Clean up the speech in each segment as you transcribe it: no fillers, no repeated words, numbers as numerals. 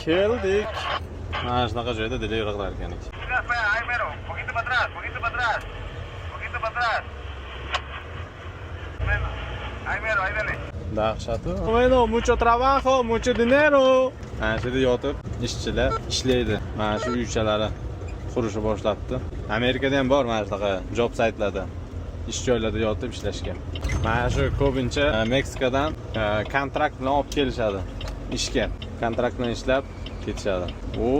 keldik. Mana shunaqa joyda delivery qilar ekanlik. Dahshati. Bueno, mucho trabajo, mucho dinero. Mana shu yerda yotib ishchilar ishlaydi. Mana shu uychalari qurishni boshlabdi. Amerikada ham bor mana shunaqa job saytlarda. İş joylarda yotib ishlashgan. Mana shu ko'pincha Meksikadan kontrakt bilan olib kelishadi. Ishga kontrakt bilan ishlab ketishadi. O,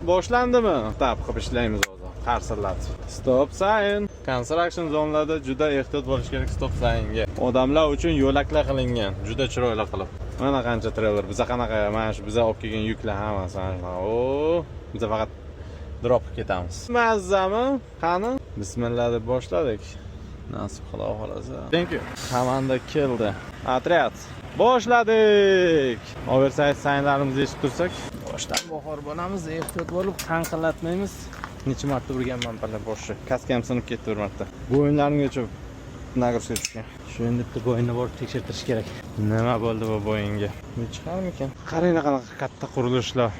boshlandimi? Tap qilib ishlaymiz hozir. Qarsillab. Stop sign. Construction zonalarda juda ehtiyot bo'lish kerak stop signga. Odamlar uchun yo'laklar qilingan, juda chiroyli qilib. Mana qancha trailer, biza qanaqa, mana shu biza olib kelgan yuklar hammasi mana. O, biza faqat drop qilib ketamiz. Mazzami? Qani? Bismillah deb boshladik. Nasib xudo xolasa. Thank you. Komanda keldi. Otryad. Boshladik. Oversize signlarimizni eshitib tursak, boshdan bahor bo'lamiz, ehtiyot bo'lib, qanqillatmaymiz. Necha marta urganman palla boshi. Kaskam sinib ketdi bir marta. Bu o'yinlarimgacha nagruzga tushgan. Shu endi bitta bo'yinni borib tekshirtirish kerak. Nima bo'ldi bu bo'yinga? Bu chiqarmikan? Qarang qanaqa katta qurilishlar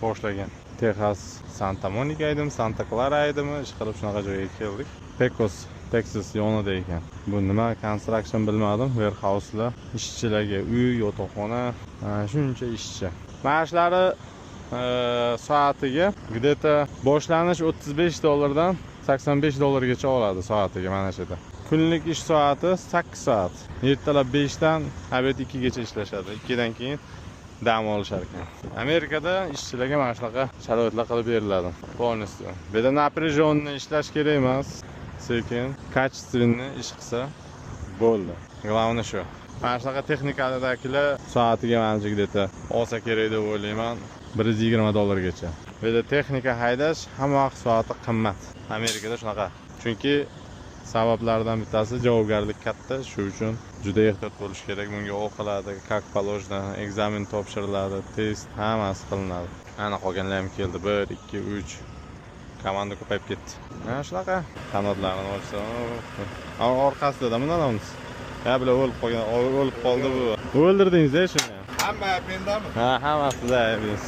boshlagan. Texas, Santa Monica edim, Santa Clara edimi? Ish qilib shunaqa joyga keldik. Pecos, Texas yonida ekan. Bu nima construction bilmadim. Warehouse-lar, ishchilarga uy, yotoqxona, shuncha ishchi. Maoshlari soatiga где-то boshlanish $35 dan $85 oladi soatiga mana shu yerda. Kunlik ish soati 8 soat. Ertalab 5 dan obed 2 gacha ishlashadi. 2 dan keyin dam olishar ekan. Amerikada ishchilarga mana shunaqa sharoitlar qilib beriladi. Полностью. Bu yerda напряженный ishlash kerak emas. Sekin, качественный ish qilsa bo'ldi. Главное shu. Mana shunaqa texnikadagilar soatiga menimcha где-то olsa kerak deb o'ylayman. $120gacha. Bu yerda texnika haydash hamma vaqt soati qimmat. Amerikada shunaqa. Chunki sabablardan bittasi javobgarlik katta, shu uchun juda ehtiyot bo'lish kerak. Bunga o'qiladi, как положено, ekzamen topshiriladi, test hammasi qilinadi. Ana qolganlar ham keldi. 1, 2, 3. Komanda ko'payib ketdi. Mana shunaqa qanotlarni olsa, orqasida bundan ya bular o'lib qoldi bu. O'ldirdingiz-a shuni. Hamma pendami? Ha, hammasida biz.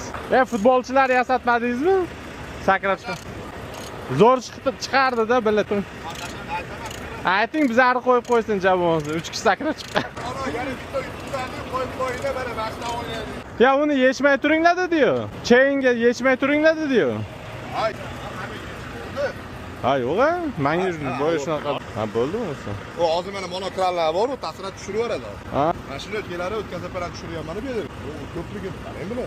Futbolchilar yasatmadingizmi? Sakrab chiqdi. Zo'r chiqardi-da, bilib tur. Ayting, bizlarni qo'yib qo'ysin jamoamizni. 3 kishi sakrab chiqqan. Ana, yana bitta qo'yib qo'yinglar, mana mashina o'ynaydi. Ya uni yechmay turinglar dedi-yu. Chainga yechmay turinglar dedi-yu. Hay. Ha, yo'q-a? Menga bo'yi shunaqa. Ha, bo'ldimi o'zi? O hozir mana monokrallar bor-ku, tasira tushirib yuboradi. Ha. Mashina keladi, o'tkazib beradi, tushiryapman bu yerda. Ko'pligi qarang buni.